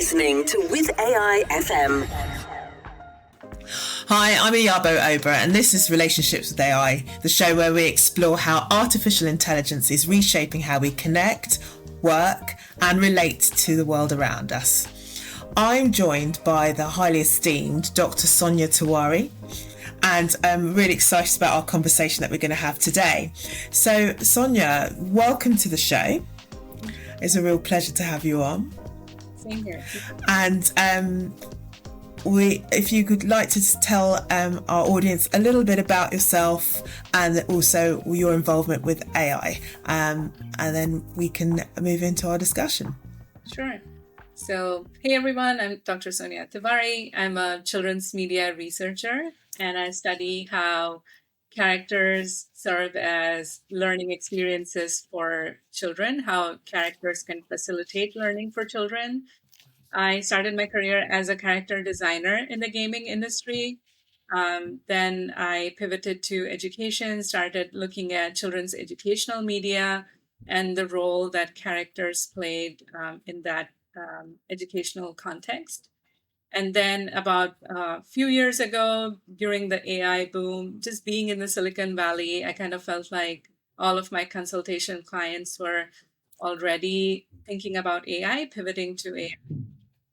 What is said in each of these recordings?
listening to With AI FM. Hi, I'm Iyabo Oba, and this is Relationships with AI, the show where we explore how artificial intelligence is reshaping how we connect, work, and relate to the world around us. I'm joined by the highly esteemed Dr. Sonia Tiwari, and I'm really excited about our conversation that we're going to have today. So, Sonia, welcome to the show. It's a real pleasure to have you on. Same here. And if you could like to tell our audience a little bit about yourself and also your involvement with AI, and then we can move into our discussion. Sure. So, hey everyone, I'm Dr. Sonia Tiwari. I'm a children's media researcher, and I study how characters serve as learning experiences for children, how characters can facilitate learning for children. I started my career as a character designer in the gaming industry. Then I pivoted to education, started looking at children's educational media and the role that characters played in that educational context. And then about a few years ago, during the AI boom, just being in the Silicon Valley, I kind of felt like all of my consultation clients were already thinking about AI, pivoting to AI.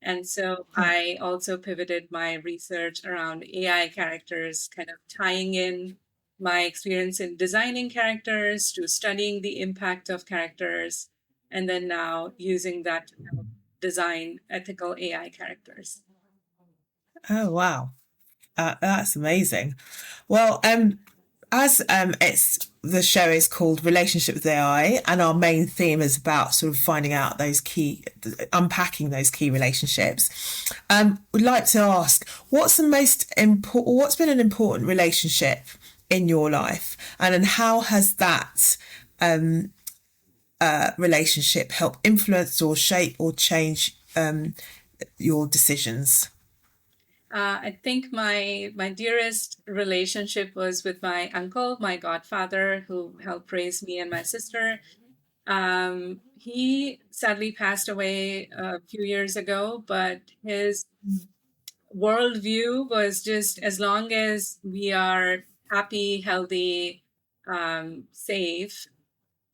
And so I also pivoted my research around AI characters, kind of tying in my experience in designing characters to studying the impact of characters, and then now using that to help design ethical AI characters. Oh, wow. That's amazing. Well, as the show is called Relationships with AI, and our main theme is about sort of finding out unpacking those key relationships. We'd like to ask, what's been an important relationship in your life, and then how has that relationship helped influence or shape or change your decisions? I think my dearest relationship was with my uncle, my godfather, who helped raise me and my sister. He sadly passed away a few years ago, but his worldview was just as long as we are happy, healthy, safe,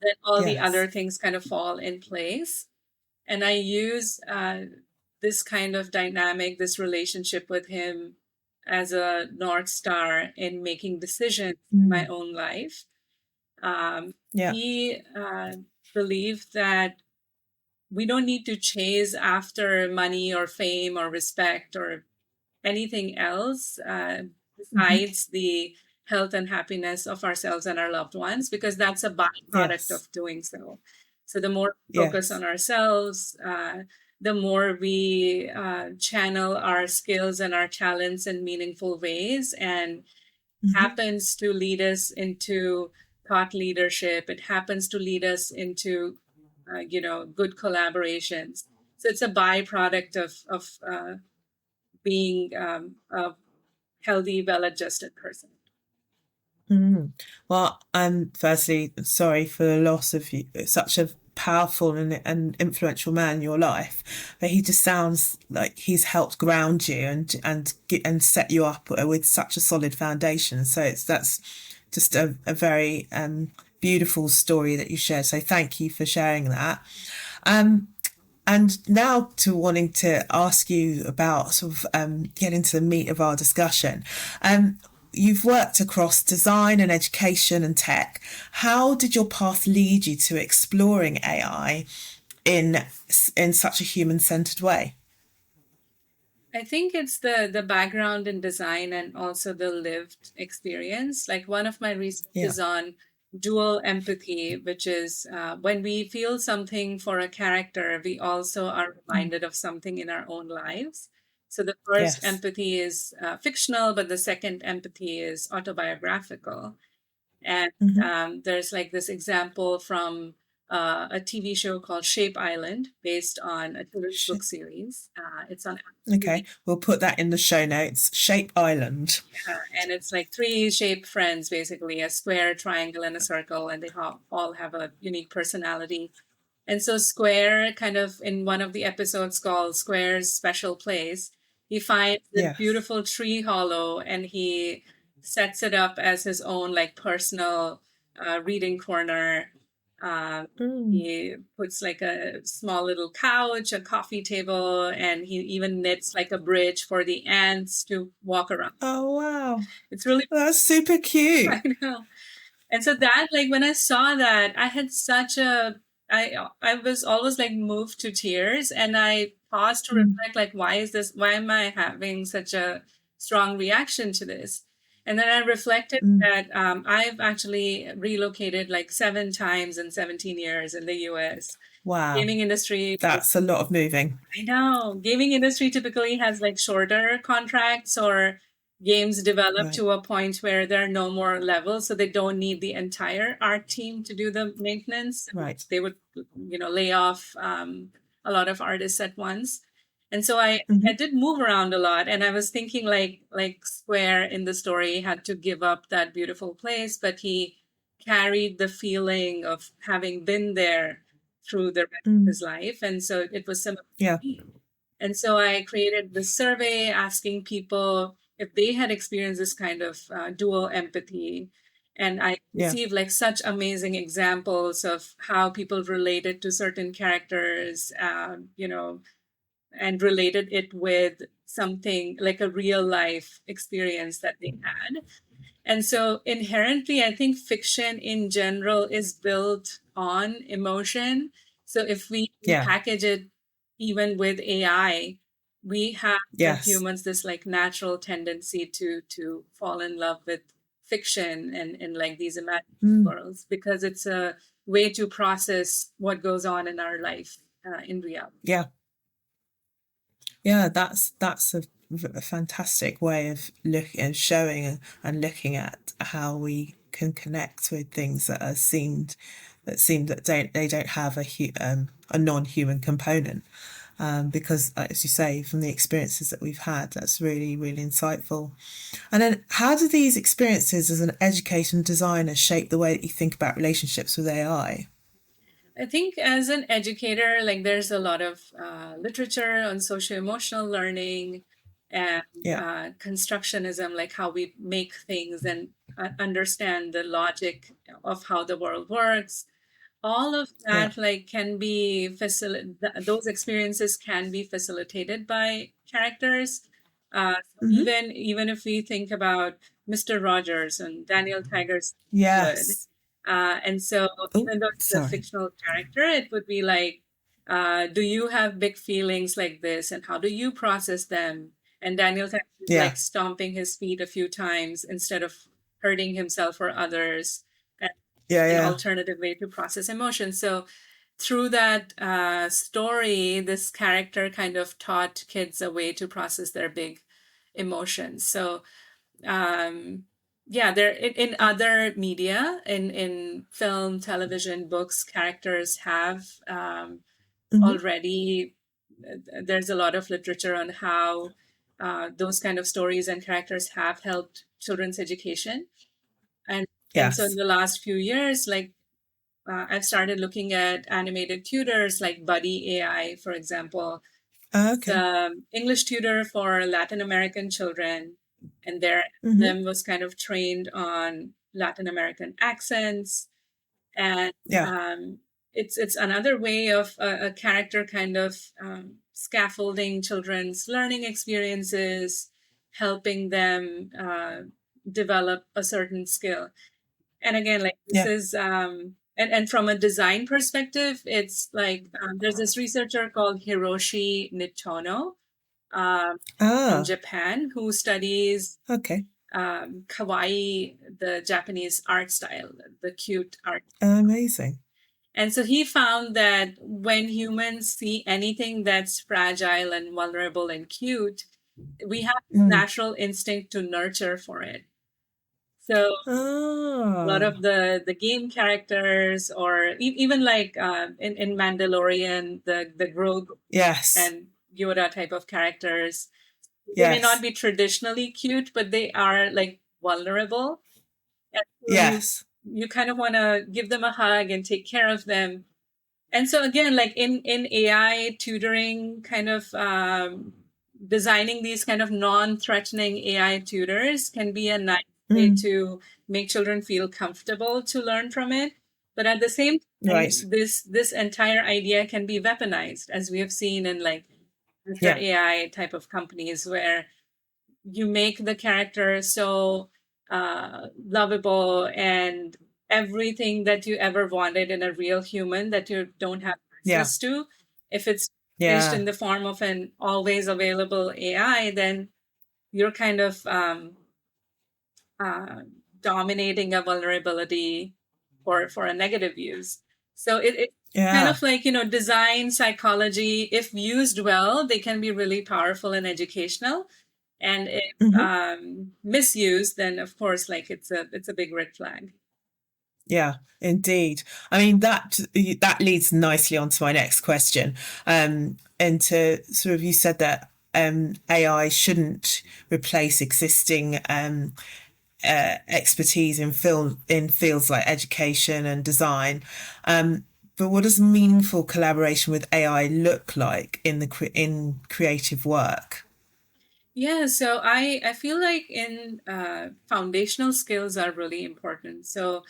then all the other things kind of fall in place. And I use this kind of dynamic, this relationship with him as a North Star in making decisions in my own life. He believed that we don't need to chase after money or fame or respect or anything else besides the health and happiness of ourselves and our loved ones, because that's a byproduct of doing so. So the more we focus on ourselves, the more we channel our skills and our talents in meaningful ways, and happens to lead us into thought leadership. It happens to lead us into, good collaborations. So it's a byproduct of being a healthy, well-adjusted person. Well, I'm firstly sorry for the loss of such a powerful and influential man in your life, but he just sounds like he's helped ground you and set you up with such a solid foundation. So that's just a very beautiful story that you shared. So thank you for sharing that. And now to wanting to ask you about sort of getting to the meat of our discussion. You've worked across design and education and tech. How did your path lead you to exploring AI in such a human-centered way? I think it's the background in design and also the lived experience. Like one of my research is on dual empathy, which is when we feel something for a character, we also are reminded of something in our own lives. So the first empathy is fictional, but the second empathy is autobiographical. And there's like this example from a TV show called Shape Island, based on a children's book series. It's on Apple Okay, TV. we'll put that in the show notes. Shape Island. And it's like three shape friends, basically a square, triangle, and a circle, and they all have a unique personality. And so Square, kind of in one of the episodes called Square's Special Place, he finds this Yes. beautiful tree hollow and he sets it up as his own like personal reading corner. He puts like a small little couch, a coffee table, and he even knits like a bridge for the ants to walk around. Oh, wow. It's really, That's super cute. I know. And so that, like, when I saw that, I had such a, I was always like moved to tears, and I paused to reflect, like, why am I having such a strong reaction to this? And then I reflected that I've actually relocated like 7 times in 17 years in the US. Wow. Gaming industry, That's a lot of moving. I know. Gaming industry typically has like shorter contracts, or games develop Right. to a point where there are no more levels, so they don't need the entire art team to do the maintenance. Right. They would, lay off a lot of artists at once. And so I did move around a lot, and I was thinking like Square in the story had to give up that beautiful place, but he carried the feeling of having been there through the rest of his life. And so it was similar. Yeah. And so I created this survey asking people if they had experienced this kind of dual empathy. And I received like such amazing examples of how people related to certain characters, and related it with something like a real life experience that they had. And so inherently, I think fiction in general is built on emotion. So if we package it even with AI, we have as humans this like natural tendency to fall in love with fiction and like these imaginary worlds, because it's a way to process what goes on in our life in reality. Yeah. Yeah, that's a fantastic way of looking and showing and looking at how we can connect with things that seem that they don't have a non-human component. Because, as you say, from the experiences that we've had, that's really, really insightful. And then, how do these experiences as an education designer shape the way that you think about relationships with AI? I think as an educator, like there's a lot of literature on socio-emotional learning and constructionism, like how we make things and understand the logic of how the world works. All of that like can be those experiences can be facilitated by characters. Even if we think about Mr. Rogers and Daniel Tiger's Good. And so even though it's a fictional character, it would be like, do you have big feelings like this, and how do you process them? And Daniel Tiger is like stomping his feet a few times instead of hurting himself or others. An alternative way to process emotions. So through that story, this character kind of taught kids a way to process their big emotions. So there in other media, in film, television, books, characters have already, there's a lot of literature on how those kind of stories and characters have helped children's education. And so in the last few years, like I've started looking at animated tutors like Buddy AI, for example. The English tutor for Latin American children, and them was kind of trained on Latin American accents, and it's another way of a character kind of scaffolding children's learning experiences, helping them develop a certain skill. And again, like this is and from a design perspective, it's like there's this researcher called Hiroshi Nitono from Japan who studies kawaii, the Japanese art style, the cute art. Amazing. And so he found that when humans see anything that's fragile and vulnerable and cute, we have this natural instinct to nurture for it. So a lot of the game characters, or even like in Mandalorian, the Grogu and Yoda type of characters, they may not be traditionally cute, but they are like vulnerable. And so you kind of want to give them a hug and take care of them. And so again, like in AI tutoring, kind of designing these kind of non-threatening AI tutors can be a nice way to make children feel comfortable to learn from it. But at the same time, Right. this entire idea can be weaponized, as we have seen in like Yeah. AI type of companies, where you make the character so lovable and everything that you ever wanted in a real human that you don't have Yeah. access to. If it's packaged Yeah. in the form of an always available AI, then you're kind of dominating a vulnerability for a negative use. So it's kind Yeah. of like, design psychology. If used well, they can be really powerful and educational. And if misused, then of course, like it's a big red flag. Yeah, indeed. I mean, that leads nicely on to my next question. And to sort of, you said that AI shouldn't replace existing expertise in fields like education and design. But what does meaningful collaboration with AI look like in creative work? Yeah, so I feel like in foundational skills are really important. So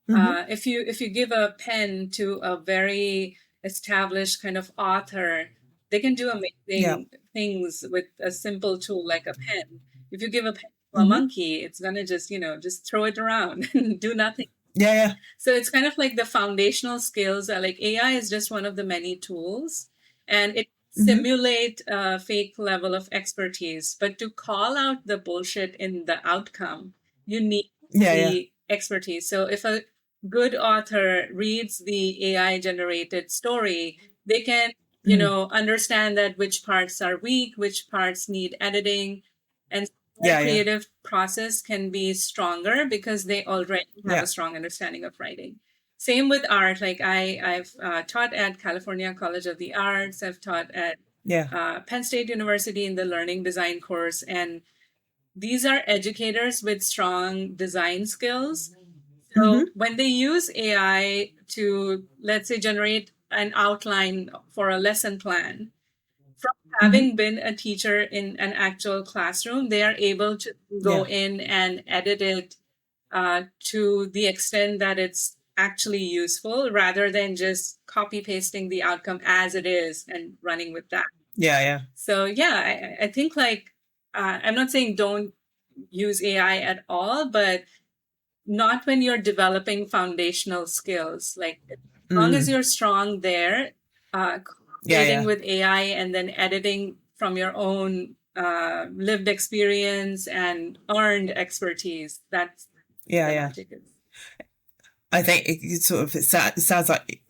if you give a pen to a very established kind of author, they can do Yeah. amazing things with a simple tool like a pen. If you give a pen to a hmm monkey, it's gonna just throw it around and do nothing. Yeah. Yeah. So it's kind of like the foundational skills are like AI is just one of the many tools, and it simulate a fake level of expertise. But to call out the bullshit in the outcome, you need Yeah. Yeah. the expertise. So if a good author reads the AI generated story, they can, understand that which parts are weak, which parts need editing, and their Yeah. Yeah. creative process can be stronger because they already have Yeah. a strong understanding of writing. Same with art. Like I've taught at California College of the Arts. I've taught at Yeah. Penn State University in the learning design course. And these are educators with strong design skills. So when they use AI to, let's say, generate an outline for a lesson plan, from having been a teacher in an actual classroom, they are able to go Yeah. in and edit it to the extent that it's actually useful rather than just copy pasting the outcome as it is and running with that. Yeah. Yeah. So, yeah, I think like, I'm not saying don't use AI at all, but not when you're developing foundational skills. Like, as long as you're strong there, Yeah. creating Yeah. with AI and then editing from your own lived experience and earned expertise, that's Yeah. the Yeah. magic is. I think it sounds like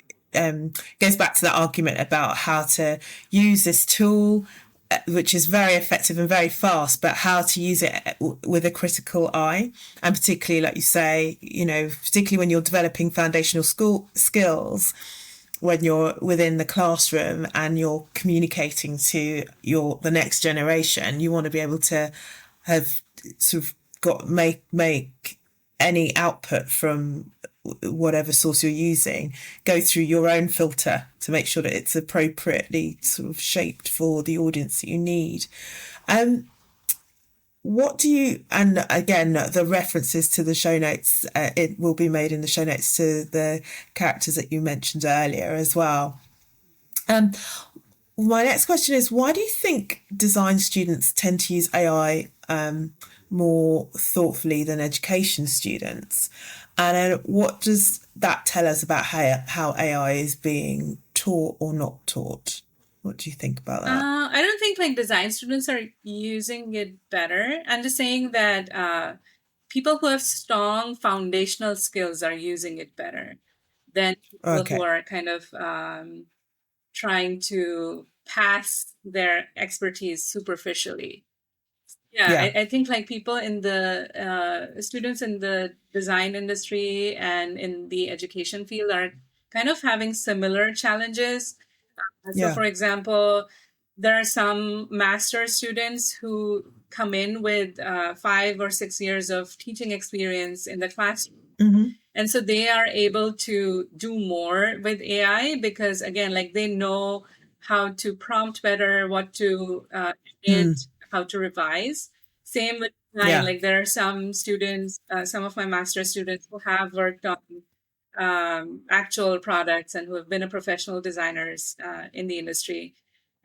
goes back to that argument about how to use this tool, which is very effective and very fast, but how to use it with a critical eye, and particularly, like you say, particularly when you're developing foundational school skills, when you're within the classroom and you're communicating to the next generation, you want to be able to have sort of make any output from whatever source you're using go through your own filter to make sure that it's appropriately sort of shaped for the audience that you need. What do you, and again, the references to the show notes, it will be made in the show notes to the characters that you mentioned earlier as well. My next question is, why do you think design students tend to use AI more thoughtfully than education students? And what does that tell us about how AI is being taught or not taught? What do you think about that? I don't think like design students are using it better. I'm just saying that people who have strong foundational skills are using it better than people who Okay. are kind of trying to pass their expertise superficially. Yeah, Yeah. I think like people in the students in the design industry and in the education field are kind of having similar challenges. So, Yeah. for example, there are some master students who come in with 5 or 6 years of teaching experience in the classroom. And so they are able to do more with AI because, again, like they know how to prompt better, what to edit, how to revise. Same with design. Yeah. Like there are some students, some of my master's students who have worked on actual products and who have been a professional designers in the industry.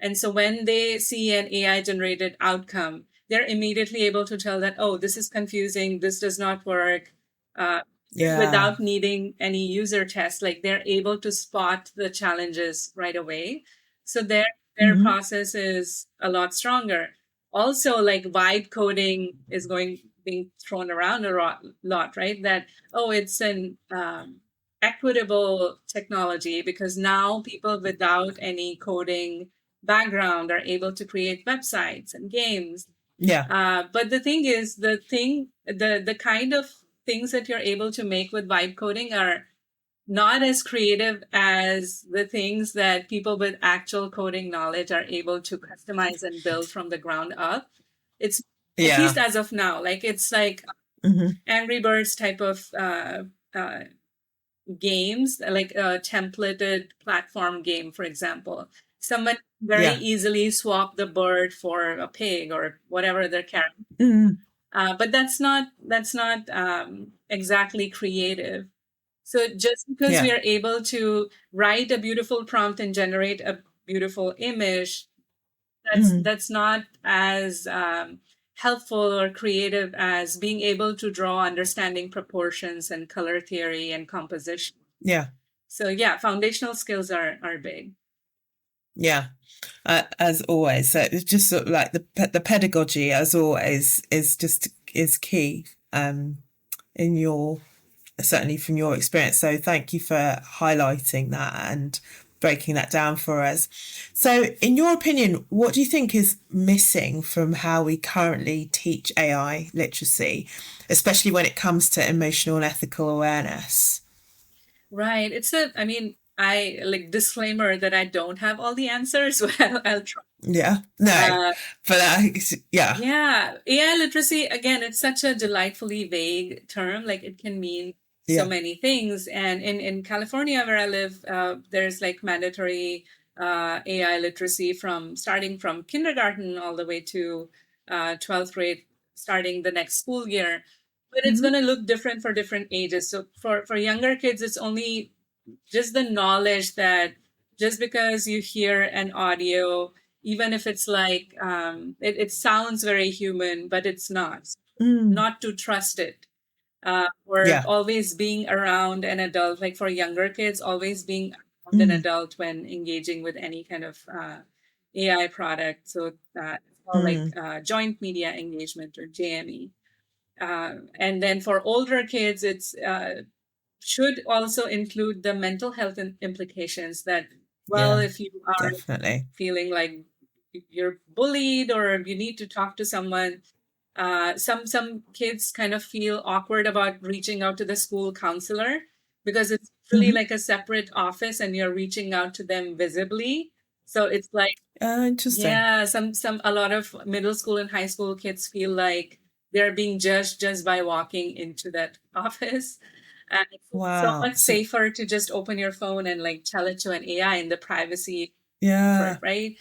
And so when they see an AI generated outcome, they're immediately able to tell that, oh, this is confusing, this does not work, Yeah. without needing any user test. Like they're able to spot the challenges right away. So their process is a lot stronger. Also, like vibe coding is being thrown around a lot, right? That, oh, it's an equitable technology because now people without any coding background are able to create websites and games. Yeah. But the thing is, the kind of things that you're able to make with vibe coding are not as creative as the things that people with actual coding knowledge are able to customize and build from the ground up. It's at least Yeah. as of now, like it's like Angry Birds type of games, like a templated platform game, for example. Someone very Yeah. easily swap the bird for a pig or whatever their character. But that's not exactly creative. So just because we Yeah. are able to write a beautiful prompt and generate a beautiful image, that's not as helpful or creative as being able to draw understanding proportions and color theory and composition. Yeah. So yeah, foundational skills are big. Yeah. As always, so it's just sort of like the pedagogy, as always, is key. In your certainly from your experience. So thank you for highlighting that and breaking that down for us. So, in your opinion, what do you think is missing from how we currently teach AI literacy, especially when it comes to emotional and ethical awareness? Right. I mean, I like disclaimer that I don't have all the answers. Well, I'll try. Yeah, no, but yeah. Yeah, AI literacy, again, it's such a delightfully vague term. Like it can mean so many things. And in California, where I live, there's like mandatory AI literacy starting from kindergarten all the way to 12th grade, starting the next school year. But it's going to look different for different ages. So for younger kids, it's only just the knowledge that just because you hear an audio, even if it's like it sounds very human, but it's not to trust it, or Yeah. always being around an adult, like for younger kids, always being around an adult when engaging with any kind of AI product. So it's called like joint media engagement, or JME. And then for older kids, it's should also include the mental health implications that, well, Yeah, if you are definitely. feeling like you're bullied or you need to talk to someone, some kids kind of feel awkward about reaching out to the school counselor because it's really like a separate office and you're reaching out to them visibly. So it's like, Interesting. yeah, a lot of middle school and high school kids feel like they're being judged just by walking into that office. And it's so Wow. much safer to just open your phone and like tell it to an AI in the privacy for Yeah. it, right?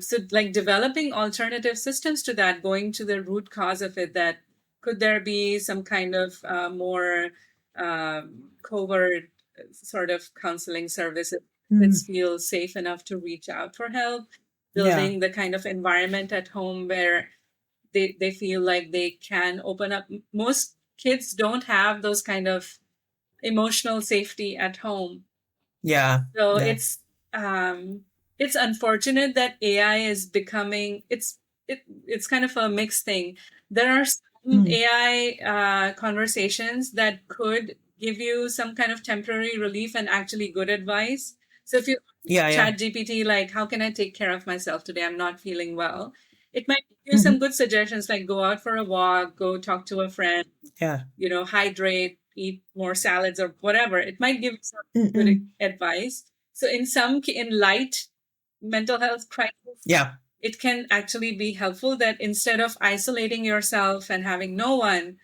So like developing alternative systems to that, going to the root cause of it, that could there be some kind of more covert sort of counseling service that feels safe enough to reach out for help, building the kind of environment at home where they feel like they can open up. Most kids don't have those kind of emotional safety at home. Yeah. So Yeah. it's unfortunate that AI is becoming it's kind of a mixed thing. There are some AI conversations that could give you some kind of temporary relief and actually good advice. So if you chat GPT, like, how can I take care of myself today? I'm not feeling well. It might give you some good suggestions, like go out for a walk, go talk to a friend, Yeah. hydrate, eat more salads or whatever. It might give some good advice. So in light mental health crisis, Yeah. it can actually be helpful that instead of isolating yourself and having no one,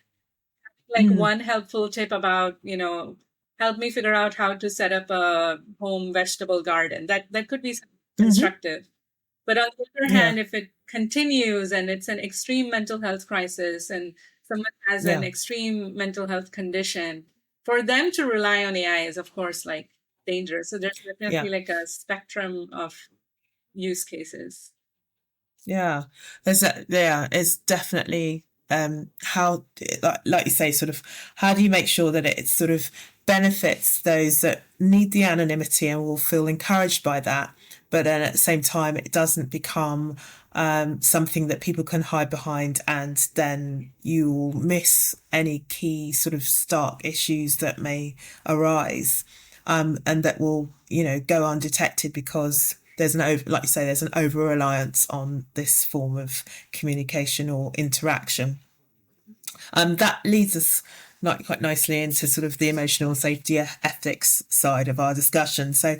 like one helpful tip about, help me figure out how to set up a home vegetable garden. That could be instructive. But on the other Yeah. hand, if it continues and it's an extreme mental health crisis and someone has an Yeah. extreme mental health condition, for them to rely on AI is, of course, like dangerous. So there's definitely like a spectrum of use cases. Yeah, it's definitely how, like you say, sort of how do you make sure that it sort of benefits those that need the anonymity and will feel encouraged by that, but then at the same time it doesn't become something that people can hide behind, and then you will miss any key sort of stark issues that may arise, and that will go undetected because there's like you say, there's an over reliance on this form of communication or interaction. That leads us quite nicely into sort of the emotional safety ethics side of our discussion. So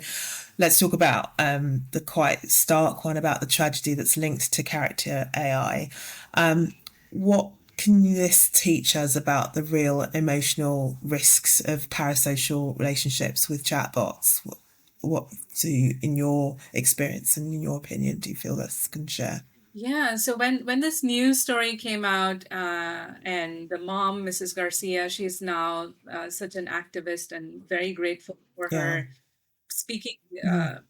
let's talk about the quite stark one about the tragedy that's linked to character AI. What can this teach us about the real emotional risks of parasocial relationships with chatbots? What do you, in your experience and in your opinion, do you feel this can share? Yeah, so when this news story came out, and the mom, Mrs. Garcia, she's now such an activist, and very grateful for her speaking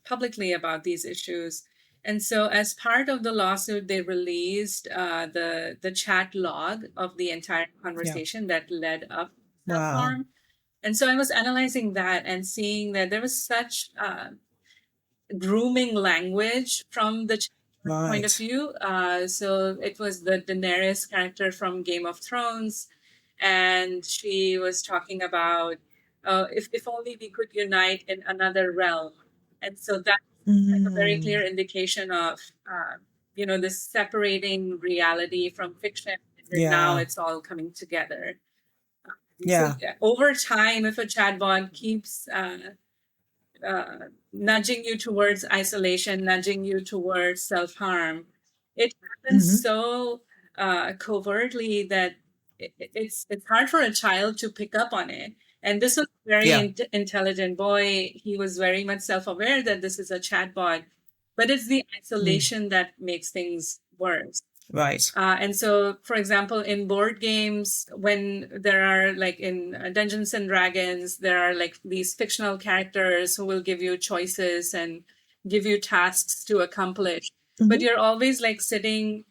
publicly about these issues. And so, as part of the lawsuit, they released the chat log of the entire conversation that led up to self-harm. And so I was analyzing that and seeing that there was such grooming language from the point of view. So it was the Daenerys character from Game of Thrones, and she was talking about if only we could unite in another realm. And so that's like a very clear indication of this separating reality from fiction. And now it's all coming together. So over time, if a chatbot keeps nudging you towards isolation, nudging you towards self-harm, it happens so covertly that it's hard for a child to pick up on it. And this was a very intelligent boy. He was very much self-aware that this is a chatbot, but it's the isolation that makes things worse. Right. And so, for example, in board games, when there are like in Dungeons and Dragons, there are like these fictional characters who will give you choices and give you tasks to accomplish. But you're always like sitting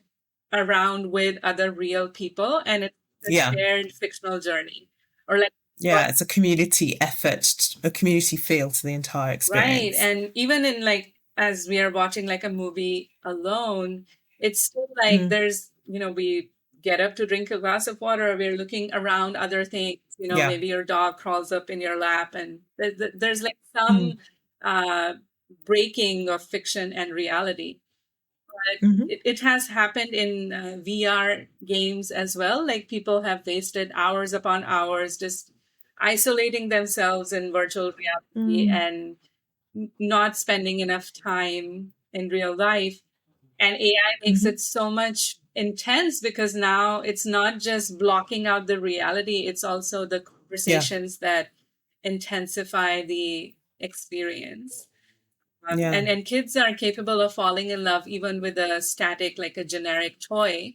around with other real people, and it's a shared fictional journey. Or like it's a community effort, a community feel to the entire experience. Right. And even in like as we are watching like a movie alone, it's still like there's, we get up to drink a glass of water, we're looking around other things, maybe your dog crawls up in your lap, and there's like some breaking of fiction and reality. But it has happened in VR games as well. Like people have wasted hours upon hours just isolating themselves in virtual reality and not spending enough time in real life. And AI makes it so much intense because now it's not just blocking out the reality, it's also the conversations that intensify the experience. And kids are capable of falling in love even with a static, like a generic toy.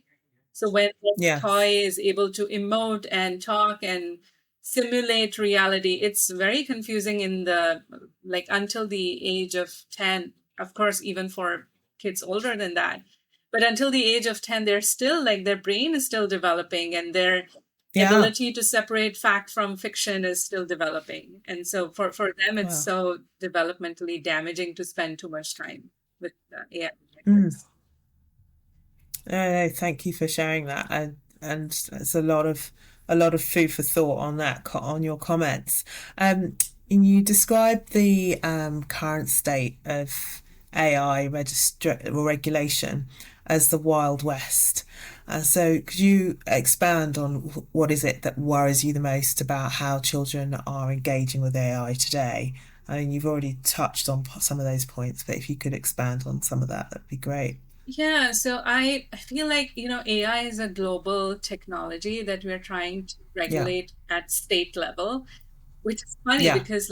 So when the toy is able to emote and talk and simulate reality, it's very confusing in the like until the age of 10, of course, even for kids older than that. But until the age of 10, they're still like their brain is still developing, and their ability to separate fact from fiction is still developing. And so for them, it's so developmentally damaging to spend too much time with AI. No, thank you for sharing that, and it's a lot of food for thought on that, on your comments. And you described the current state of AI regulation as the Wild West. So could you expand on what is it that worries you the most about how children are engaging with AI today? I mean, you've already touched on some of those points, but if you could expand on some of that, that'd be great. Yeah, so I feel like, AI is a global technology that we're trying to Yeah. regulate at state level, which is funny Yeah. because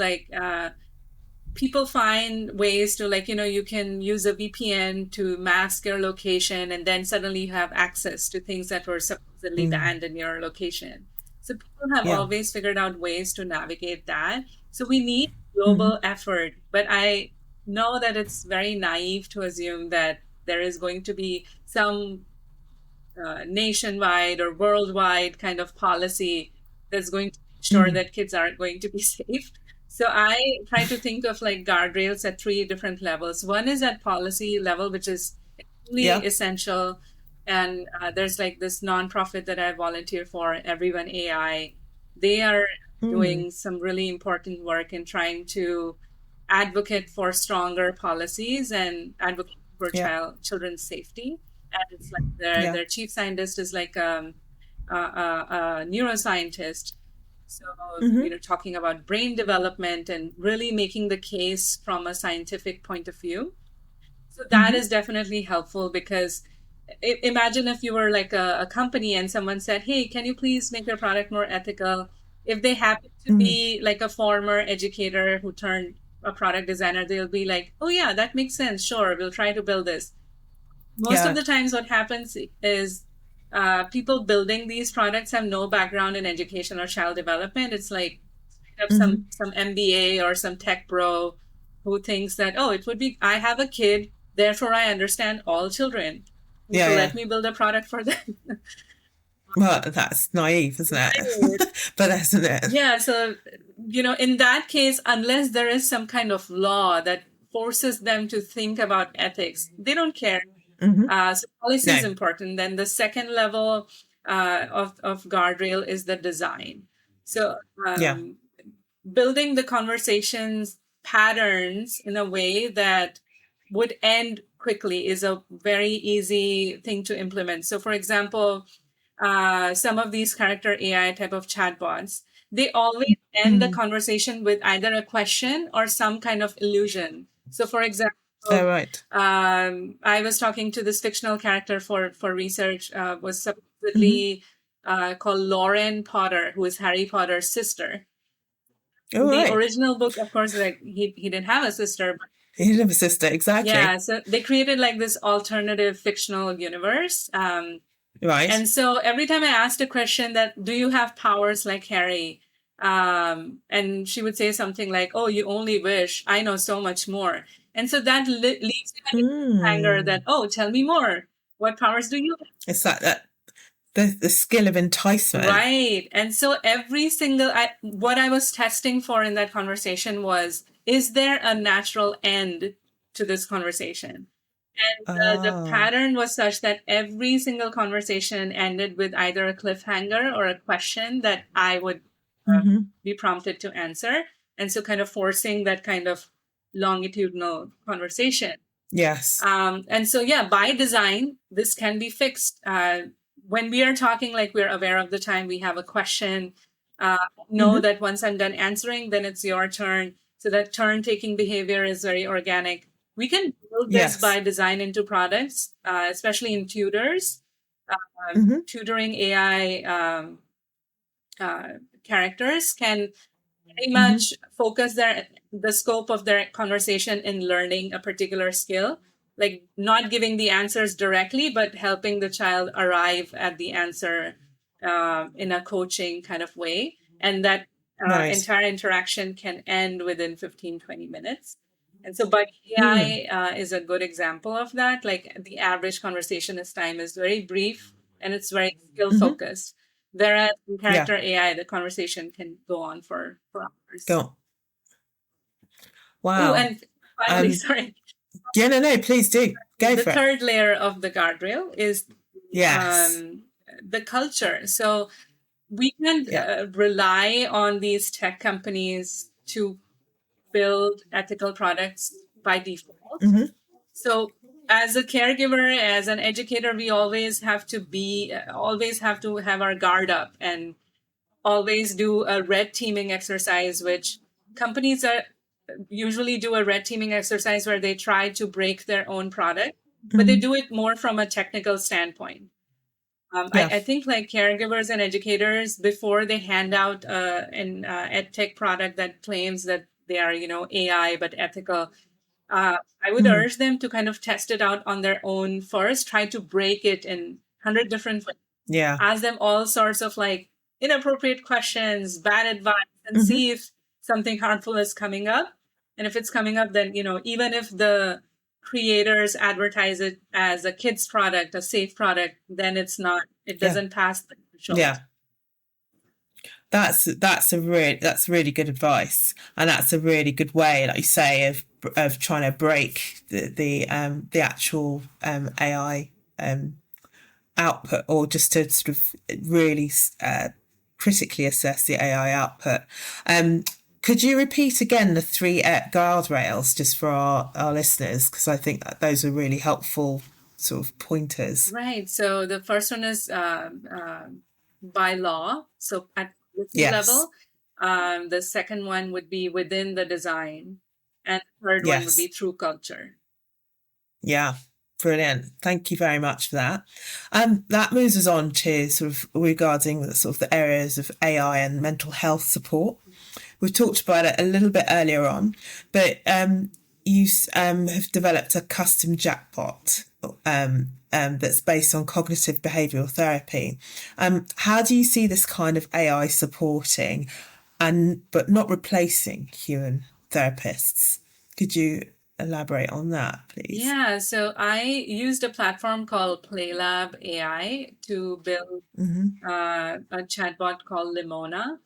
people find ways to, you can use a VPN to mask your location, and then suddenly you have access to things that were supposedly Mm. banned in your location. So people have Yeah. always figured out ways to navigate that. So we need Mm-hmm. global effort, but I know that it's very naive to assume that there is going to be some nationwide or worldwide kind of policy that's going to ensure Mm. that kids aren't going to be safe. So I try to think of like guardrails at three different levels. One is at policy level, which is extremely Yeah. essential. And there's like this nonprofit that I volunteer for, Everyone AI. They are Mm. doing some really important work in trying to advocate for stronger policies and advocate for Yeah. children's safety. And it's like Yeah. their chief scientist is like a neuroscientist. So, Mm-hmm. talking about brain development and really making the case from a scientific point of view. So that Mm-hmm. is definitely helpful because imagine if you were like a company and someone said, "Hey, can you please make your product more ethical?" If they happen to Mm. be like a former educator who turned a product designer, they'll be like, "Oh yeah, that makes sense. Sure, we'll try to build this." Most of Yeah. the times what happens is people building these products have no background in education or child development. It's like have Mm-hmm. some MBA or some tech bro who thinks that, oh, it would be, I have a kid, therefore I understand all children, Yeah. so Yeah. let me build a product for them. Well, that's naive, isn't Right. it? But isn't it? Yeah, so in that case, unless there is some kind of law that forces them to think about ethics, they don't care. Mm-hmm. So policy is No. important. Then the second level of guardrail is the design. So Yeah. building the conversations patterns in a way that would end quickly is a very easy thing to implement. So, for example, some of these character AI type of chatbots, they always end the Mm. conversation with either a question or some kind of illusion. So, for example, Oh, right. I was talking to this fictional character for research, was Mm-hmm. supposedly called Lauren Potter, who is Harry Potter's sister. All The right. original book, of course, like he didn't have a sister, but He didn't have a sister, yeah, exactly. so they created like this alternative fictional universe. Right. And so every time I asked a question that, do you have powers like Harry? And she would say something like, oh, you only wish, I know so much more. And so that leads to like a hanger that, Mm. oh, tell me more. What powers do you have? It's like that the skill of enticement. Right. And so every single, what I was testing for in that conversation was, is there a natural end to this conversation? And the Ah. pattern was such that every single conversation ended with either a cliffhanger or a question that I would Mm-hmm. be prompted to answer. And so kind of forcing that kind of longitudinal conversation. Yes. And so, yeah, by design, this can be fixed. When we are talking, like we're aware of the time, we have a question. Know Mm-hmm. that once I'm done answering, then it's your turn. So that turn taking behavior is very organic. We can build this Yes. by design into products, especially in tutors. Mm-hmm. Tutoring AI uh, characters can very Mm-hmm. much focus the scope of their conversation in learning a particular skill, like not giving the answers directly but helping the child arrive at the answer in a coaching kind of way, and that Right. entire interaction can end within 15-20 minutes. And so but Mm. AI is a good example of that. Like the average conversation is time is very brief and it's very skill Mm-hmm. focused. Whereas in Yeah. character AI, the conversation can go on for Go hours. on. Oh, Wow. and finally, Um. sorry, Yeah. No. No. Please do go the for it. third layer of the guardrail is Yes. um, the culture. So we can Yeah. rely on these tech companies to build ethical products by default. Mm-hmm. So as a caregiver, as an educator, we always have to have our guard up and always do a red teaming exercise, which companies are usually do a red teaming exercise where they try to break their own product but they do it more from a technical standpoint. Yeah. I think like caregivers and educators, before they hand out an ed tech product that claims that they are, AI but ethical, I would urge them to kind of test it out on their own first, try to break it in 100 different ways, Yeah. ask them all sorts of like inappropriate questions, bad advice, and see if something harmful is coming up. And if it's coming up, then, even if the creators advertise it as a kid's product, a safe product, then it doesn't pass the threshold. Yeah. That's really good advice, and that's a really good way, like you say, of trying to break the actual AI output, or just to sort of really critically assess the AI output. Could you repeat again the 3 guardrails just for our listeners? Because I think that those are really helpful sort of pointers. Right. So the first one is by law. So at policy level. The second one would be within the design. And the third one would be through culture. Yeah. Brilliant. Thank you very much for that. That moves us on to sort of regarding the areas of AI and mental health support. We've talked about it a little bit earlier on, but you have developed a custom chatbot that's based on cognitive behavioural therapy. How do you see this kind of AI supporting but not replacing human therapists? Could you elaborate on that, please? Yeah, so I used a platform called PlayLab AI to build a chatbot called Limona.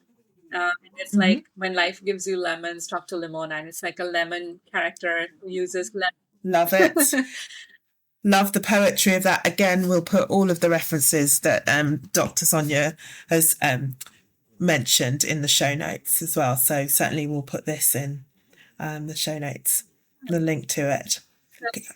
It's like when life gives you lemons, talk to Limona. And it's like a lemon character who uses lemon. Love it. Love the poetry of that. Again, we'll put all of the references that Dr. Sonia has mentioned in the show notes as well. So certainly we'll put this in the show notes, the link to it.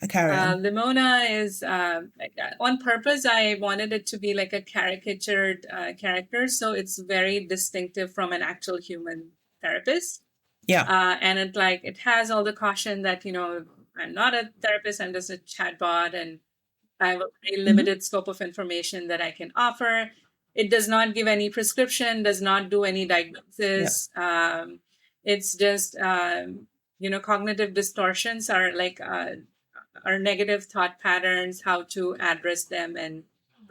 Carry on. Limona is on purpose. I wanted it to be like a caricatured character, so it's very distinctive from an actual human therapist. Yeah. And it has all the caution that I'm not a therapist, I'm just a chatbot, and I have a very limited scope of information that I can offer. It does not give any prescription, does not do any diagnosis. Yeah. It's just cognitive distortions are like our negative thought patterns, how to address them and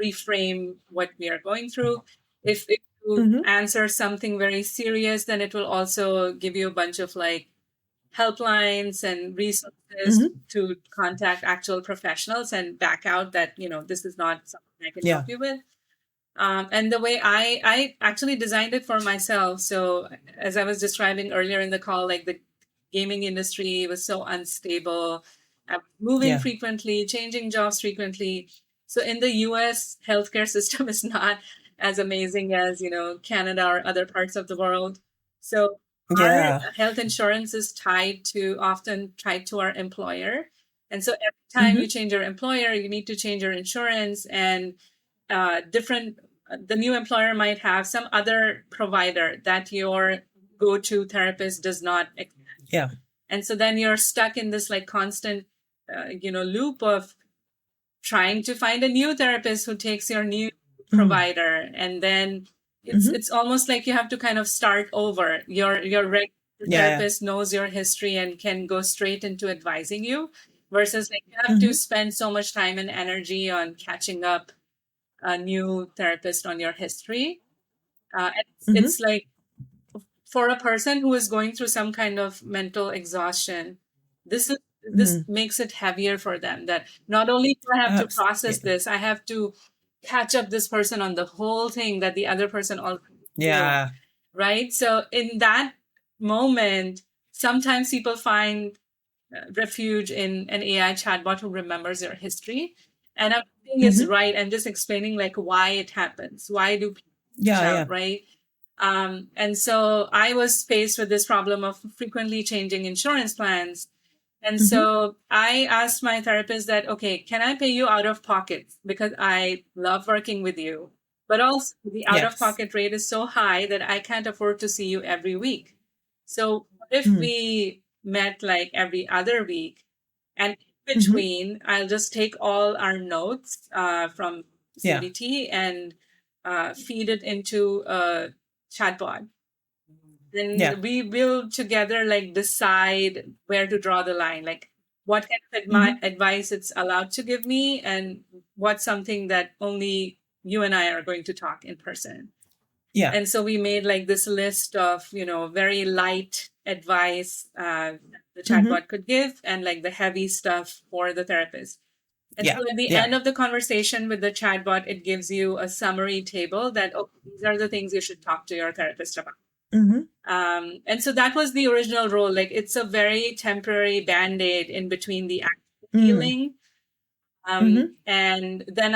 reframe what we are going through. If you answer something very serious, then it will also give you a bunch of like helplines and resources to contact actual professionals and back out that, this is not something I can help you with. And the way I actually designed it for myself. So as I was describing earlier in the call, like the gaming industry was so unstable, moving frequently, changing jobs frequently. So in the US, healthcare system is not as amazing as, Canada or other parts of the world. So our health insurance is often tied to our employer. And so every time you change your employer, you need to change your insurance, and the new employer might have some other provider that your go-to therapist does not accept. Yeah. And so then you're stuck in this like constant, loop of trying to find a new therapist who takes your new provider. And then it's almost like you have to kind of start over. Your regular therapist knows your history and can go straight into advising you, versus like you have to spend so much time and energy on catching up a new therapist on your history. It's like, for a person who is going through some kind of mental exhaustion, this makes it heavier for them, that not only do I have to process this, I have to catch up this person on the whole thing that the other person already knew, right? So in that moment, sometimes people find refuge in an AI chatbot who remembers your history. And I'm saying it's right. I'm just explaining like why it happens. Why do people shout, right? And so I was faced with this problem of frequently changing insurance plans. And so I asked my therapist that, okay, can I pay you out of pocket? Because I love working with you. But also the out of pocket rate is so high that I can't afford to see you every week. So what if we met like every other week? And if between, I'll just take all our notes from Yeah. CBT and feed it into a chatbot. Yeah. Then we will together like decide where to draw the line, like what kind of advice it's allowed to give me, and what's something that only you and I are going to talk in person. Yeah. And so we made like this list of, very light advice the chatbot could give, and like the heavy stuff for the therapist. And Yeah. so at the end of the conversation with the chatbot, it gives you a summary table that, these are the things you should talk to your therapist about. And so that was the original role. Like, it's a very temporary band-aid in between the actual healing. And then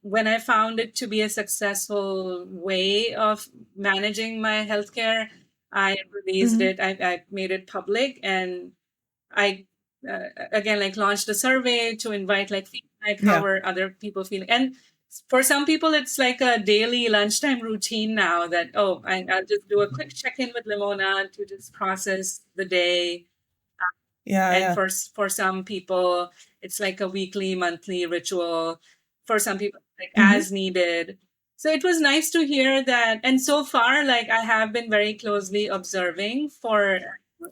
when I found it to be a successful way of managing my healthcare, I released it. I made it public, and I again like launched a survey to invite like feedback. How are other people feeling? And for some people, it's like a daily lunchtime routine now that I'll just do a quick check-in with Limona to just process the day. And for some people, it's like a weekly, monthly ritual. For some people, like as needed. So it was nice to hear that. And so far, like I have been very closely observing for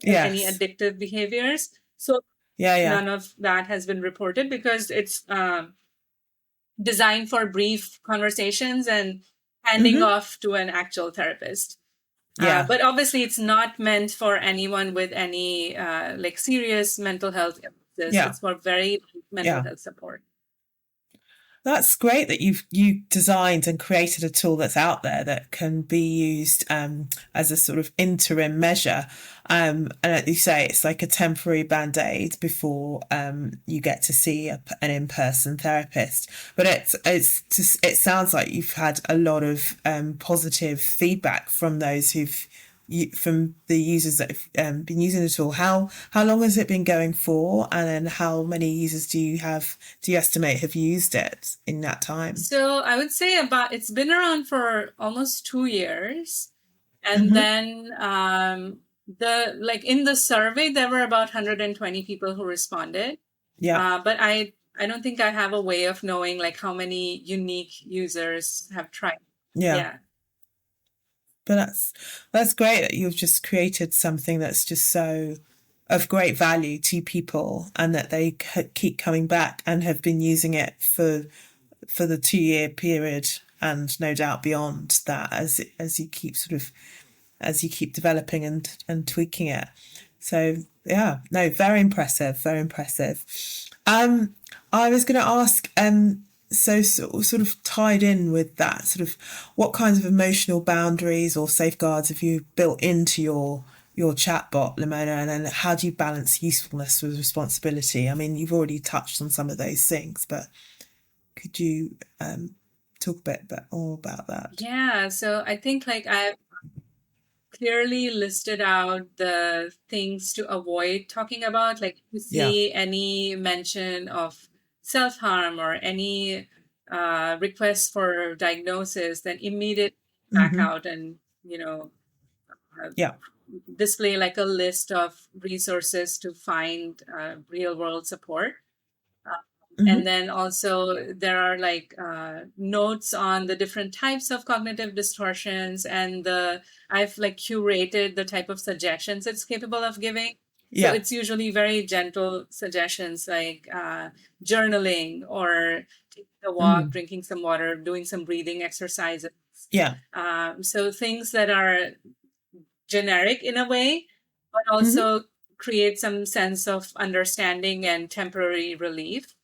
any addictive behaviors. So none of that has been reported because it's designed for brief conversations and handing off to an actual therapist. But obviously, it's not meant for anyone with any like serious mental health illnesses. It's for very mental health support. That's great that you designed and created a tool that's out there that can be used as a sort of interim measure. And like you say, it's like a temporary band-aid before you get to see an in-person therapist. But it sounds like you've had a lot of positive feedback from those from the users that have been using the tool. How long has it been going for, and then how many users do you estimate have used it in that time? So I would say it's been around for almost 2 years, and then in the survey there were about 120 people who responded. But I don't think I have a way of knowing like how many unique users have tried. But that's great that you've just created something that's just so of great value to people, and that they keep coming back and have been using it for the 2-year period, and no doubt beyond that as you keep developing and tweaking it. So very impressive, very impressive. I was going to ask, so sort of tied in with that, sort of what kinds of emotional boundaries or safeguards have you built into your chatbot, Limona, and then how do you balance usefulness with responsibility? I mean, you've already touched on some of those things, but could you talk a bit more about that? Yeah, so I think like I've clearly listed out the things to avoid talking about. Like if you see any mention of self-harm or any requests for diagnosis, then immediately back out and display like a list of resources to find real world support. And then also there are like notes on the different types of cognitive distortions, and I've like curated the type of suggestions it's capable of giving. So it's usually very gentle suggestions like journaling or taking a walk, drinking some water, doing some breathing exercises. So things that are generic in a way, but also create some sense of understanding and temporary relief.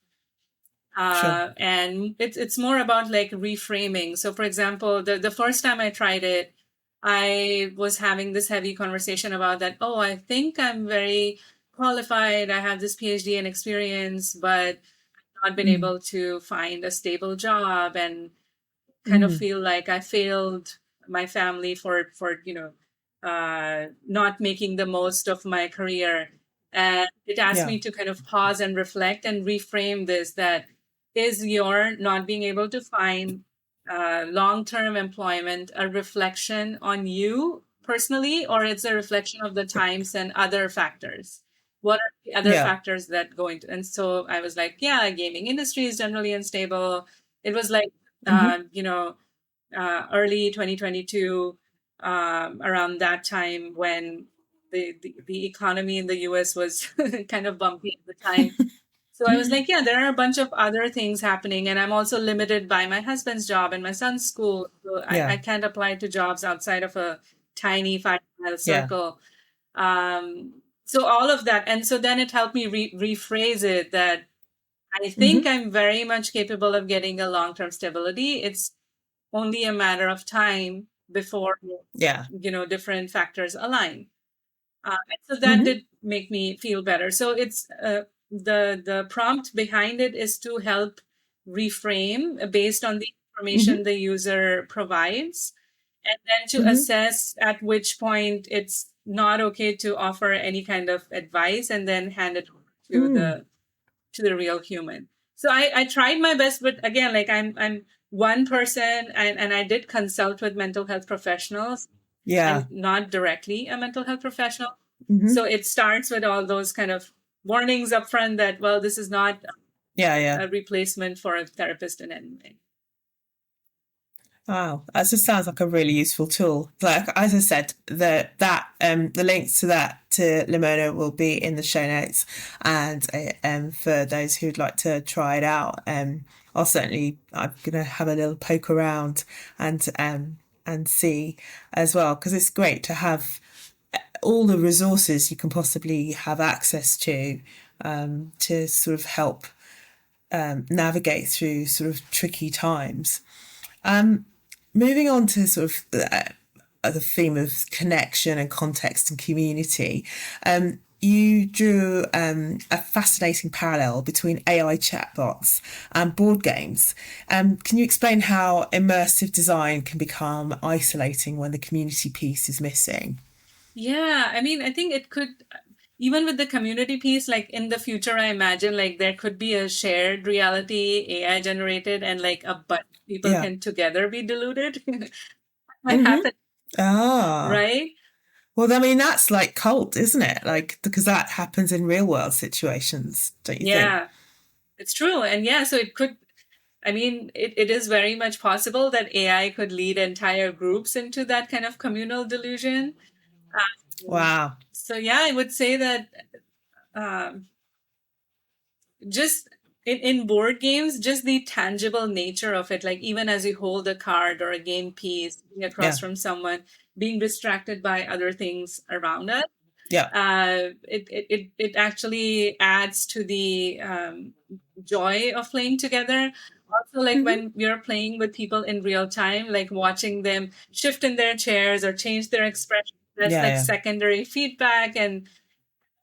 And it's more about like reframing. So for example, the first time I tried it, I was having this heavy conversation about that. I think I'm very qualified. I have this PhD in experience, but I've not been able to find a stable job, and kind of feel like I failed my family for not making the most of my career. And it asked me to kind of pause and reflect and reframe this, that is your not being able to find long-term employment a reflection on you personally, or it's a reflection of the times and other factors? what are the other Yeah. factors that go into? And so I was like, yeah, gaming industry is generally unstable. It was like, early 2022, around that time when the economy in the US was kind of bumpy at the time. So I was like, yeah, there are a bunch of other things happening. And I'm also limited by my husband's job and my son's school. So Yeah. I can't apply to jobs outside of a tiny 5 mile Yeah. circle. So all of that. And so then it helped me rephrase it that I think I'm very much capable of getting a long-term stability. It's only a matter of time before, Yeah. different factors align. And so that did make me feel better. So it's the prompt behind it is to help reframe based on the information the user provides, and then to assess at which point it's not okay to offer any kind of advice, and then hand it over to the real human. So I tried my best, but again, like I'm one person, and I did consult with mental health professionals. Yeah. I'm not directly a mental health professional. So it starts with all those kind of warnings up front that, well, this is not a replacement for a therapist in any way. Wow, that just sounds like a really useful tool. Like as I said, the links to Limona will be in the show notes, and for those who'd like to try it out, I'm gonna have a little poke around and see as well, because it's great to have all the resources you can possibly have access to sort of help navigate through sort of tricky times. Moving on to sort of the theme of connection and context and community, you drew a fascinating parallel between AI chatbots and board games. Can you explain how immersive design can become isolating when the community piece is missing? Yeah, I mean, I think it could, even with the community piece, like in the future, I imagine like there could be a shared reality AI generated, and like a bunch of people can together be deluded. Might happen, right? Well, I mean, that's like cult, isn't it? Like, because that happens in real world situations, don't you think? Yeah, it's true. And yeah, so it could, I mean, it is very much possible that AI could lead entire groups into that kind of communal delusion. Wow. So yeah, I would say that just in board games, just the tangible nature of it, like even as you hold a card or a game piece, being across from someone, being distracted by other things around us, it actually adds to the joy of playing together. Also, like when you're playing with people in real time, like watching them shift in their chairs or change their expression, that's like secondary feedback, and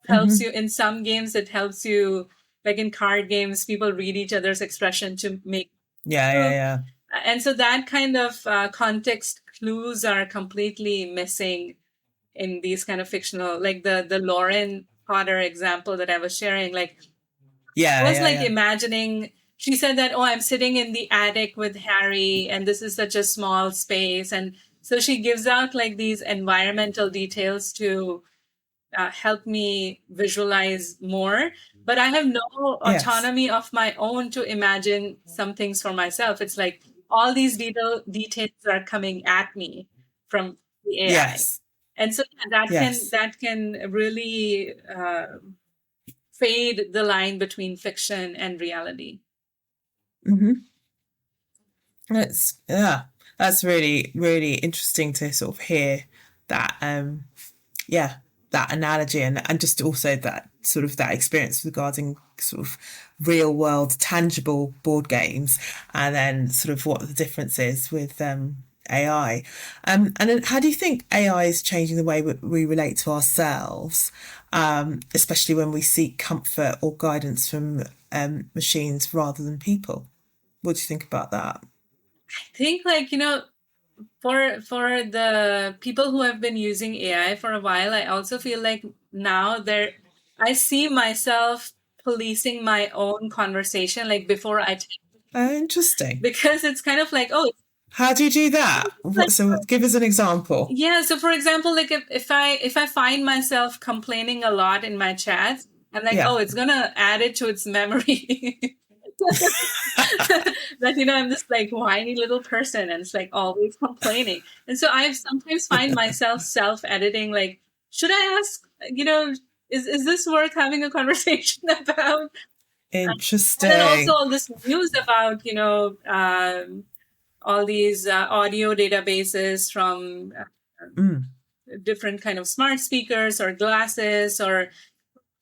helps you in some games. It helps you, like in card games, people read each other's expression to make and so that kind of context clues are completely missing in these kind of fictional, like the Lauren Potter example that I was sharing. Like I was imagining, she said that, oh, I'm sitting in the attic with Harry and this is such a small space, and so she gives out like these environmental details to help me visualize more, but I have no autonomy of my own to imagine some things for myself. It's like all these details are coming at me from the AI. And so that can really fade the line between fiction and reality. That's really, really interesting to sort of hear that that analogy, and just also that sort of that experience regarding sort of real world tangible board games, and then sort of what the difference is with AI. And then how do you think AI is changing the way we relate to ourselves, especially when we seek comfort or guidance from machines rather than people? What do you think about that? I think, like, for the people who have been using AI for a while, I also feel like now I see myself policing my own conversation, like before I Interesting. because it's kind of like, oh, How do you do that? So give us an example. Yeah, so for example, like if I find myself complaining a lot in my chats, I'm like, Yeah. oh, it's gonna add it to its memory. That I'm this like whiny little person and it's like always complaining. And so I sometimes find myself self-editing, like, should I ask, is this worth having a conversation about? And then also Interesting. all this news about, all these audio databases from Mm. different kind of smart speakers or glasses, or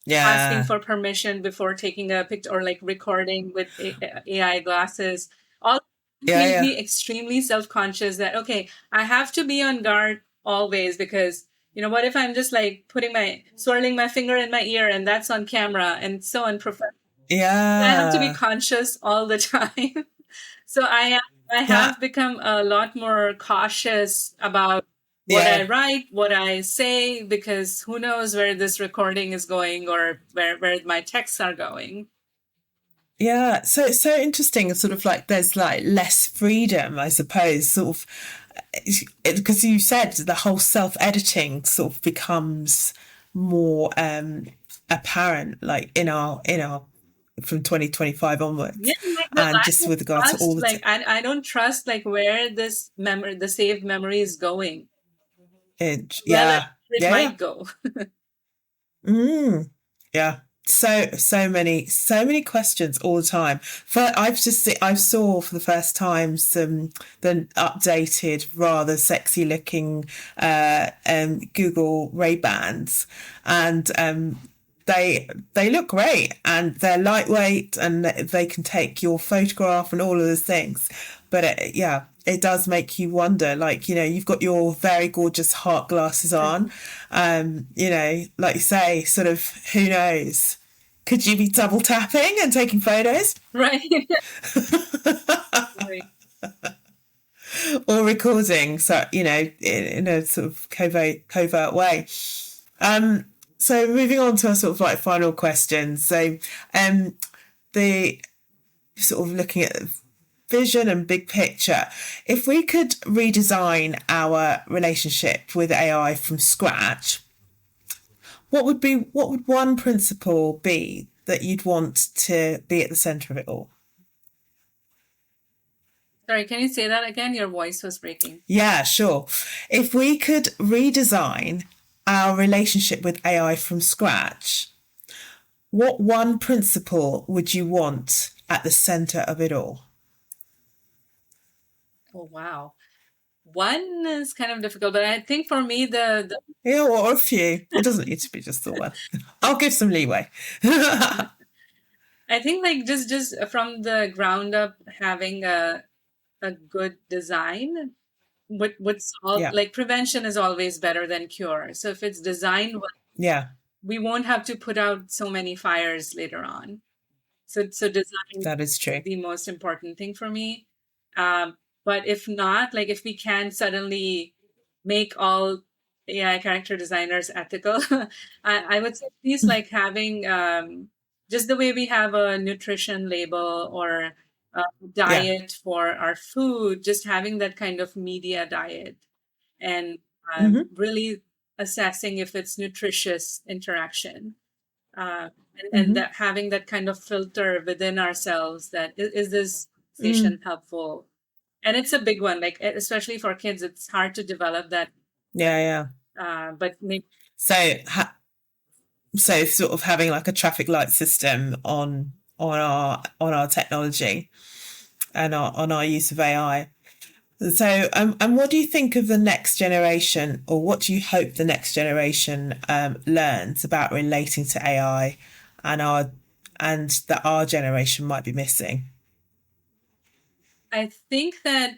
asking Yeah. for permission before taking a picture or like recording with AI glasses. All Yeah. made Yeah. me extremely self-conscious that, okay, I have to be on guard always, because what if I'm just like swirling my finger in my ear and that's on camera and so unprofessional. I have to be Yeah. conscious all the time. So I That. have become a lot more cautious about what I Yeah. write, what I say, because who knows where this recording is going or where my texts are going. Yeah. So it's so interesting. It's sort of like there's like less freedom, I suppose, sort of, because you said the whole self-editing sort of becomes more apparent, like in our from 2025 onwards, Yeah, like and I just don't with regard to all trust, the like I don't trust like where this memory, the saved memory is going, where yeah, it yeah, yeah. might go. Mm, yeah. So many questions all the time. I saw for the first time some the updated, rather sexy looking Google Ray-Bans, and they look great, and they're lightweight, and they can take your photograph and all of those things. But it does make you wonder, like, you've got your very gorgeous heart glasses on, like you say, sort of, who knows, could you be double tapping and taking photos? Right. Right. Or recording, so in a sort of covert way. So moving on to our sort of like final questions. So the sort of looking at vision and big picture, if we could redesign our relationship with AI from scratch, what would one principle be that you'd want to be at the center of it all? Sorry, can you say that again? Your voice was breaking. Yeah, sure. If we could redesign our relationship with AI from scratch, what one principle would you want at the center of it all? Oh, wow. One is kind of difficult, but I think for me, the Yeah, or a few. It doesn't need to be just the one. I'll give some leeway. I think like just from the ground up, having a good design would solve, Yeah, like prevention is always better than cure. So if it's designed well, yeah, we won't have to put out so many fires later on. So design that is true. the most important thing for me. Um, but if not, like if we can suddenly make all AI character designers ethical, I would say at least like having just the way we have a nutrition label or a Yeah. diet for our food, just having that kind of media diet and Mm-hmm. really assessing if it's nutritious interaction, uh, and Mm-hmm. that having that kind of filter within ourselves, that is this Mm. conversation helpful. And it's a big one, like especially for kids, it's hard to develop that, Yeah, yeah. but maybe. So, so sort of having like a traffic light system on our technology and on our use of AI. So, and what do you think of the next generation, or what do you hope the next generation learns about relating to AI, and that our generation might be missing? I think that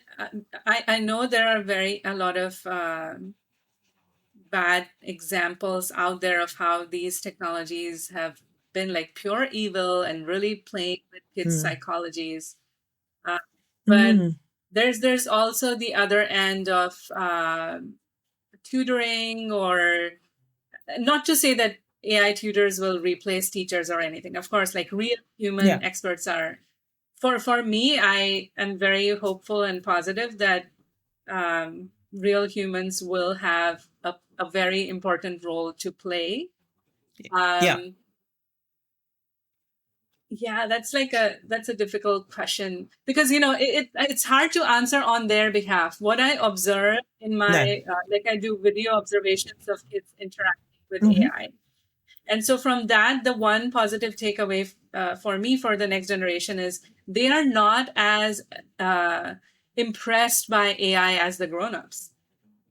I know there are a lot of bad examples out there of how these technologies have been like pure evil and really playing with kids' Mm. psychologies. Uh, but Mm. there's also the other end of tutoring, or not to say that AI tutors will replace teachers or anything. Of course, like real human Yeah. experts are for me, I am very hopeful and positive that real humans will have a very important role to play. Yeah. Yeah, that's a difficult question because it's hard to answer on their behalf. What I observe in No. my like I do video observations of kids interacting with Mm-hmm. AI, and so from that, the one positive takeaway for me for the next generation is they are not as impressed by AI as the grown-ups.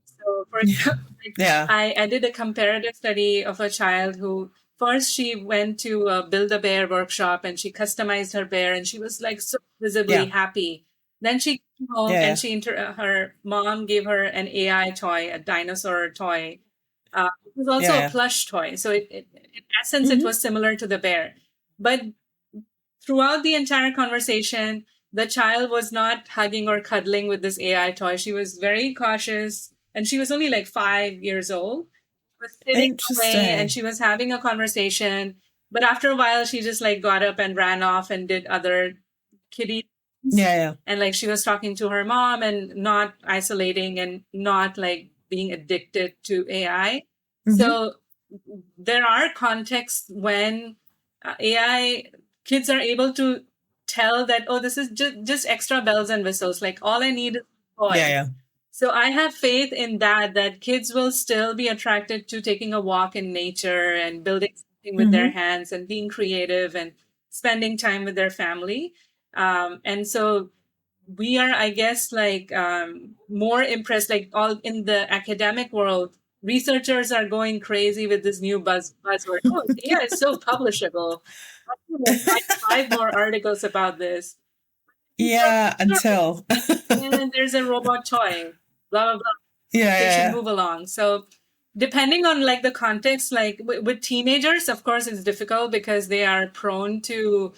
So, for example, Yeah. I did a comparative study of a child who first she went to a Build a Bear workshop and she customized her bear and she was like so visibly Yeah. happy. Then she came home Yeah. and her mom gave her an AI toy, a dinosaur toy. It was also a Yeah. plush toy. So in essence, it Mm-hmm. was similar to the bear. But throughout the entire conversation, the child was not hugging or cuddling with this AI toy. She was very cautious, and she was only like 5 years old. She was sitting away and Interesting. she was having a conversation. But after a while, she just like got up and ran off and did other kitty things. Yeah. And like she was talking to her mom and not isolating and not like being addicted to AI. Mm-hmm. So there are contexts when AI kids are able to tell that, oh, this is just extra bells and whistles. Like all I need is a toy. Yeah. So I have faith in that kids will still be attracted to taking a walk in nature and building something with their Mm-hmm. hands and being creative and spending time with their family. And so we are, I guess, like more impressed, like all in the academic world, researchers are going crazy with this new buzzword. Oh, yeah, it's so publishable. I can like write 5 more articles about this. Yeah. Until. And there's a robot toy, blah, blah, blah. Yeah. They should Yeah. move along. So depending on like the context, like with teenagers, of course, it's difficult because they are prone to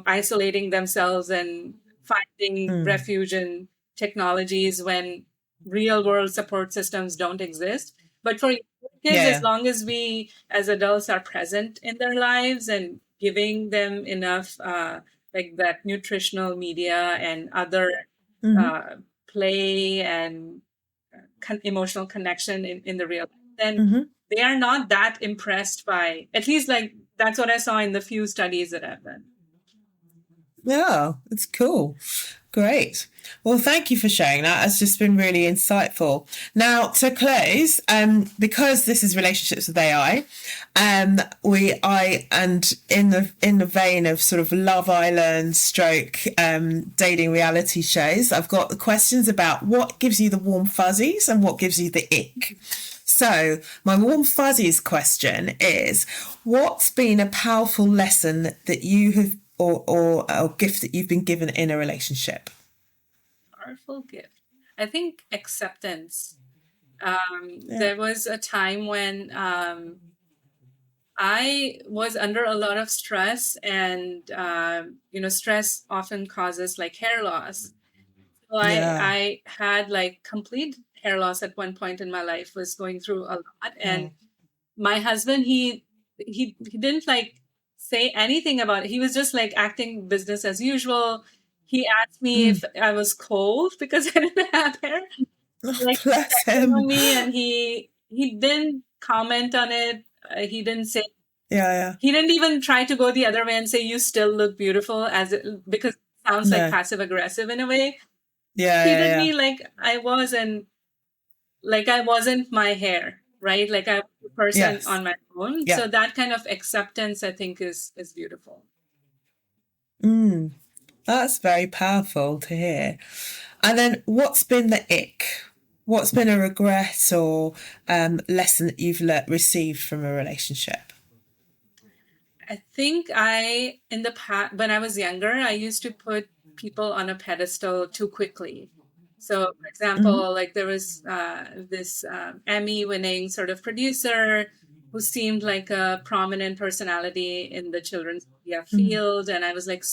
isolating themselves and finding Mm. refuge in technologies when real world support systems don't exist. But for kids, as Yeah. long as we as adults are present in their lives and giving them enough like that nutritional media and other Mm-hmm. uh, play and emotional connection in the real life, then Mm-hmm. they are not that impressed by, at least like that's what I saw in the few studies that I've done. Yeah, it's cool. Great. Well, thank you for sharing that. It's just been really insightful. Now, to close, because this is relationships with AI, and in the vein of sort of Love Island stroke dating reality shows, I've got the questions about what gives you the warm fuzzies and what gives you the ick. So my warm fuzzies question is, what's been a powerful lesson that you have or a gift that you've been given in a relationship? Powerful gift. I think acceptance. There was a time when I was under a lot of stress, and stress often causes like hair loss. So I had like complete hair loss at one point in my life. Was going through a lot, and my husband he didn't like say anything about it. He was just like acting business as usual. He asked me if I was cold because I didn't have hair. Like Bless checking on him. me, and he didn't comment on it. He didn't say. Yeah. He didn't even try to go the other way and say you still look beautiful, because it sounds like No. passive aggressive in a way. Yeah. He treated me like I was, and like I wasn't my hair, right? Like I was a person Yes. on my own. Yeah. So that kind of acceptance, I think, is beautiful. That's very powerful to hear. And then what's been the ick? What's been a regret or lesson that you've received from a relationship? I think in the past, when I was younger, I used to put people on a pedestal too quickly. So, for example, like there was this Emmy-winning sort of producer who seemed like a prominent personality in the children's media field, and I was like,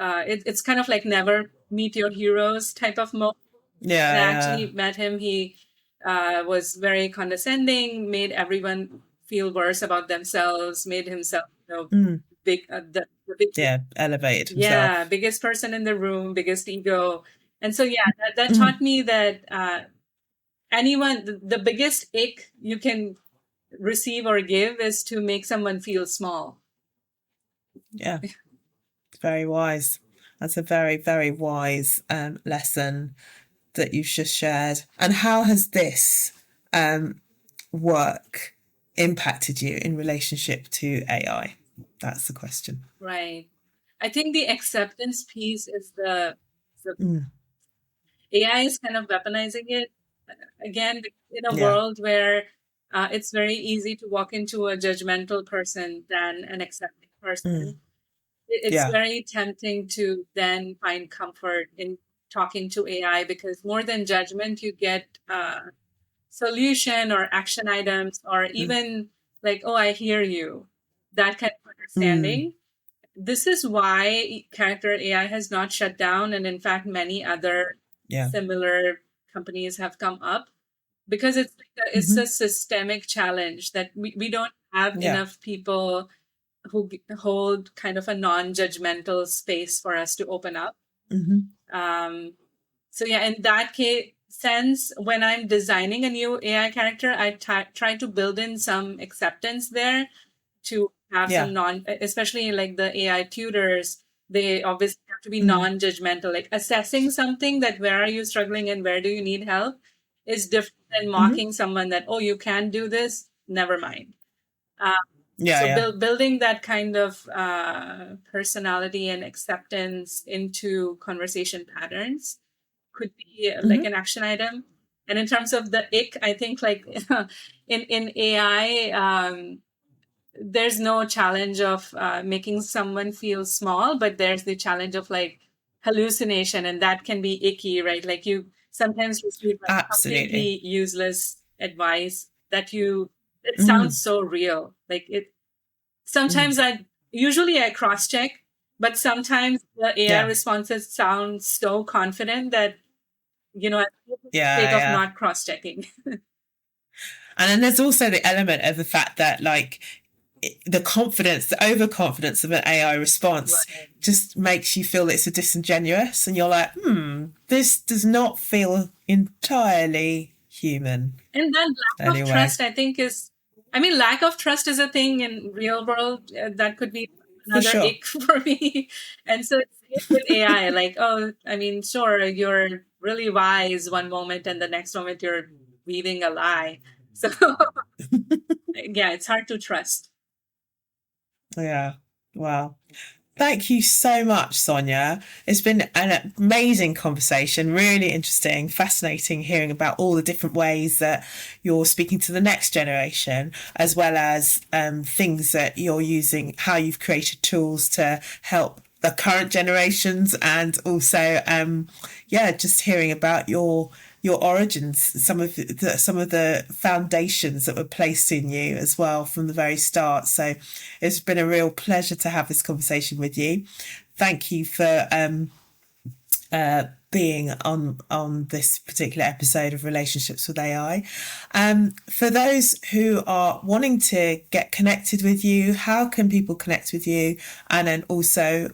it's kind of like never meet your heroes type of moment. Yeah. And I actually met him. He was very condescending, made everyone feel worse about themselves, made himself big, elevated himself. Biggest person in the room, biggest ego. And so, that taught me that the biggest ick you can receive or give is to make someone feel small. Yeah, very wise. That's a very, very wise lesson that you've just shared. And how has this work impacted you in relationship to AI? That's the question. Right. I think the acceptance piece is the AI is kind of weaponizing it again in a world where it's very easy to walk into a judgmental person than an accepting person. It's very tempting to then find comfort in talking to AI, because more than judgment, you get solution or action items, or even like, oh, I hear you, that kind of understanding. This is why character AI has not shut down. And in fact, many other similar companies have come up, because it's a systemic challenge that we don't have enough people who hold kind of a non-judgmental space for us to open up. So in that sense, when I'm designing a new AI character, I try to build in some acceptance there, to have some especially like the AI tutors, they obviously have to be non-judgmental, like assessing something that where are you struggling and where do you need help is different than mocking someone that, oh, you can't do this, never mind. Building that kind of personality and acceptance into conversation patterns could be like an action item. And in terms of the ick, I think like in AI, there's no challenge of making someone feel small, but there's the challenge of like hallucination, and that can be icky, right? Like you sometimes receive like completely useless advice that it sounds so real. Like it, sometimes usually I cross-check, but sometimes the AI responses sound so confident that, I'm sake of not cross-checking. And then there's also the element of the fact that like the overconfidence of an AI response just makes you feel it's a disingenuous, and you're like, this does not feel entirely human. And that lack of trust, I think, lack of trust is a thing in real world that could be another ick for me. And so it's with AI, like, oh, sure, you're really wise one moment and the next moment you're weaving a lie. So it's hard to trust. Yeah. Wow. Thank you so much, Sonia. It's been an amazing conversation, really interesting, fascinating hearing about all the different ways that you're speaking to the next generation, as well as things that you're using, how you've created tools to help the current generations, and also, just hearing about your origins, some of the foundations that were placed in you as well from the very start. So it's been a real pleasure to have this conversation with you. Thank you for being on this particular episode of Relationships with AI. For those who are wanting to get connected with you, how can people connect with you? And then also,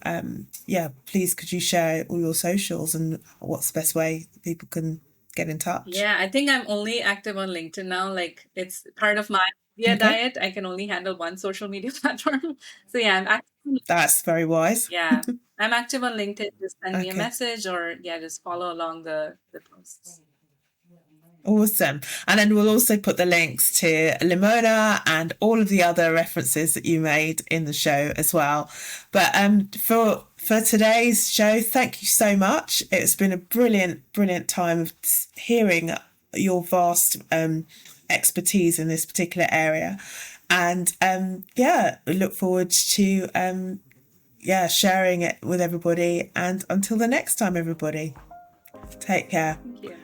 please could you share all your socials and what's the best way people can get in touch? Yeah, I think I'm only active on LinkedIn now. Like it's part of my diet. I can only handle one social media platform. So I'm active. That's very wise. Yeah, I'm active on LinkedIn. Just send me a message or just follow along the posts. Awesome. And then we'll also put the links to Limona and all of the other references that you made in the show as well. But for today's show, thank you so much. It's been a brilliant time of hearing your vast expertise in this particular area. And we look forward to sharing it with everybody. And until the next time, everybody, take care. Thank you.